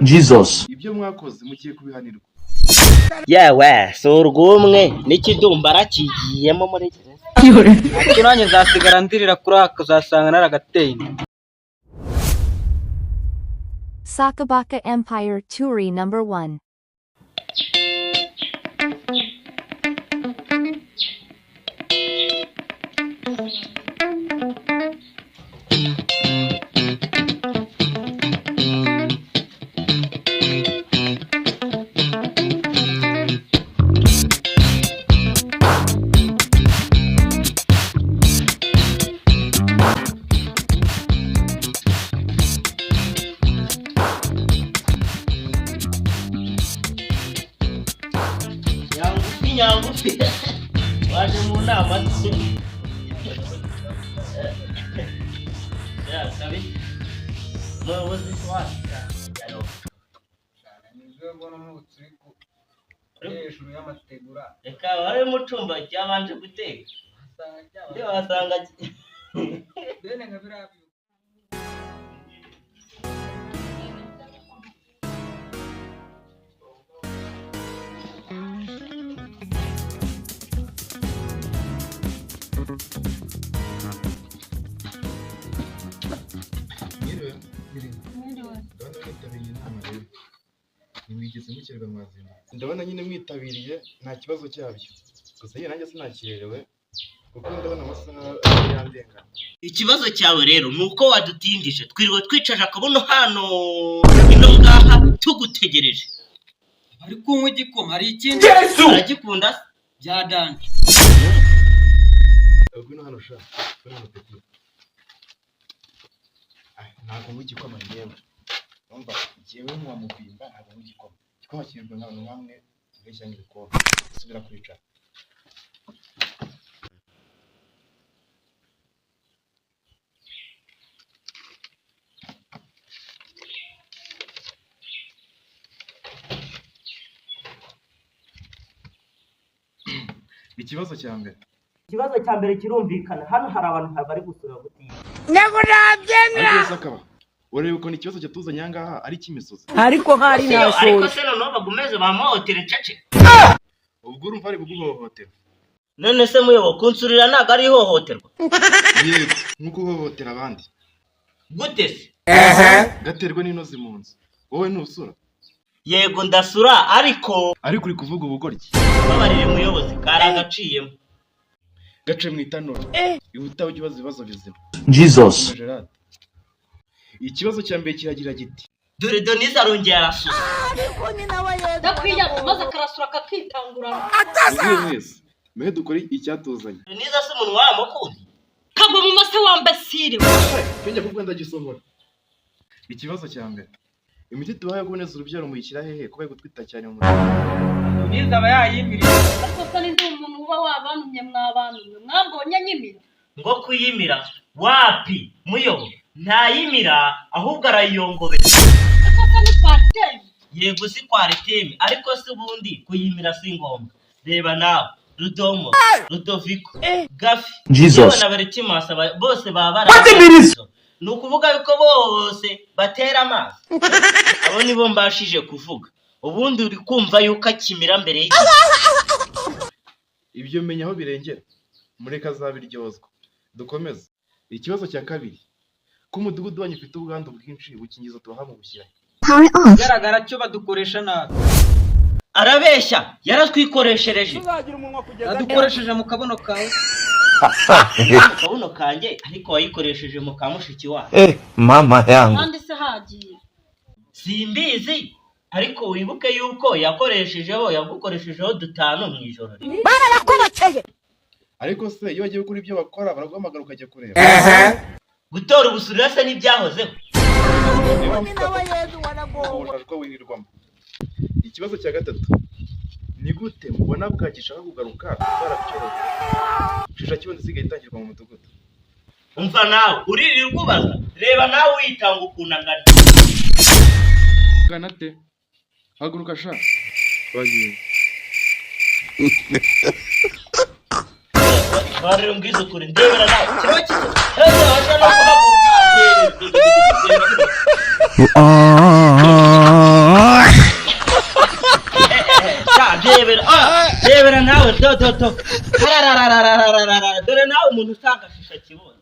Jesus. Ibyo mwakoze mugiye kubihanirwa. Yewe surgumwe n'ikidumbara kigiyemo muri Kinanye nzasigara ndirira kuri akazasanga naragateye. Sakabaka Empire Turi number 1. Nyangufi waje mu nama ya sabi muyobozi twashya yano Nizwe mbona mutsiko hejuru y'amategura reka bari mu cumba cyabanje guteka wasanga bene nkabirabi Ndabona nyine mwitabiriye nta kibazo cyabyo. Gusa nanjye sinakirerewe kuko ndabona amasaha yandengana. Ikibazo cyawe rero nuko wadutindije twiriwe twicaje akabuno hano ino ngaha tugutegereje. Ari kunywa igikoma hari ikindi aragikunda byadanje. Ubwo hano sha hano peti. Ntabwo mugikoma yewe. Umva jewe mu mubimba ntabwo mugikoma. Igikoma kiribwa n'abantu bamwe beshya n'ibikoma. Subira kwicara. Ikibazo cya mbere kirumvikana hano hari abantu bari gusura gutinya Nego nabyemera urebe uko ikibazo cyatuzanye ahangaha ari cy'imisozi ariko hari nashoye ariko se noneho bagumeze bamuhotera cece ubwo urumva ari kuguhohotera none se muyobo kunsurira ntago ari ihohoterwa yego nkuko uhohotera abandi gute se gaterwa n'inozi mu nzu wowe ntusura yego ndasura ariko uri kuvuga ubugoryi babarire muyobozi karagaciyemo gace mu itanura ihutaho ibibazo bizima Jesus. Ikibazo cya mbere kiragira giti dore Donise arongeye arasusa dakwiye maze akarasura kakitangurana mwese mwe dukore icyatuzanye Donise se umuntu waramukundi kagwa mu mase wambasire kujya kuko ndagisohora. Ikibazo cya mbere imiti tubaye kuboneza urubyaro muyishyira hehe kuba gutwita cyane mu mutwe Niza aba yayimirira ariko se ni umuntu uba wabanumye mwabanumye mwabonye nyimira ngo kuyimira wapi muyobo ntayimira ahubwo arayiyongobera ariko se ni pateme yego si kwariteme ariko se ubundi kuyimira si ngombwa reba nawe Rudomo Rudoviko Gafi Jesus. na Berekimasa bose baba bara ni ukuvuga yuko bose batera amazi abo nibo mbashije kuvuga ubundi uri kumva yuko akimira mbere y'iki ibyo menya aho birengera mureka zabiryozwa dukomeze. Ikibazo cya kabiri ko umudugudu wanyu ufite ubwandu bwinshi bukingizo tubaha mu bushyira garagara cyo badukoresha nabi arabeshya yaratwikoreshereje adukoresheje mu kabono kawe kabuno kanjye ariko wayikoresheje mu kamushiki wa Mama yangu. kandi se hagiye simbizi ariko wibuke yuko yagukoreshejeho 5 mu ijoro ariko se iyo bagiye gukora ibyo bakora baraguhamagara ukajya kureba gutora ubusurira se n'ibyahozeho Ikibazo cya gatatu ni gute mubona bwagishaka kugaruka twarabyoroshye shisha kibondo sigaye itangirwa mu mudugudu umva nawe uririrwa ubaza reba nawe witanga ukuntu angana ganate haguruka sha bagiye Bari ungize ukuri ndebera nawe kiba kizo heza waje no kuhaguruka debera nawe do dore nawe umuntu usanga shisha kibone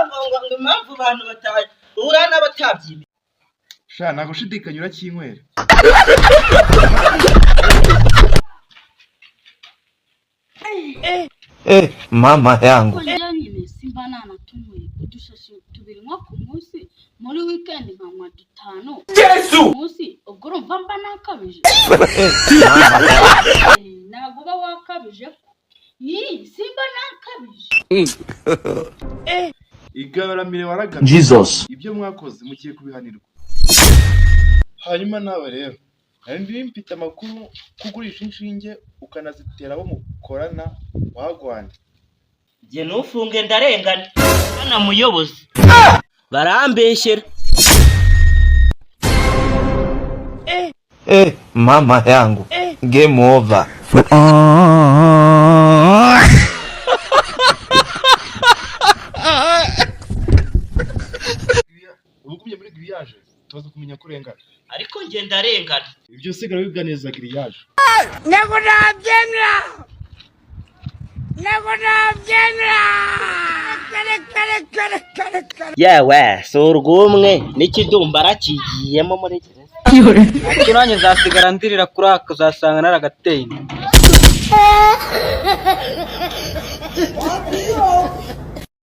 ngo impamvu abantu bataye urana batabyime sha nagushidikanya urakinywera mama yangu. Njya nyine simba nanatumwe udushashi tubiri nko ku munsi muri weekend nkanywa 5 Yesu munsi ubwo urumva mba nakabije ntabwo uba wakabije simba nakabije igaramire waragamye Jesus. ibyo mwakoze mugiye kubihanirwa hanyuma nawe rero ndi mfite amakuru kugurisha inshinge ukanazitera abo mukorana wagwana je nufunge ndarengana bana muyobozi barambeshyera Mama yangu. Game over. ubugumye muri grillage tubaza kumenya kurengana ariko nge ndarengana ibyo sigara biganiriza grillage yewe si urw'umwe n'ikidumbara kigiyemo muri gereza ati nanjye nzasigara ndirira kuri aka uzasanga naragateye inda.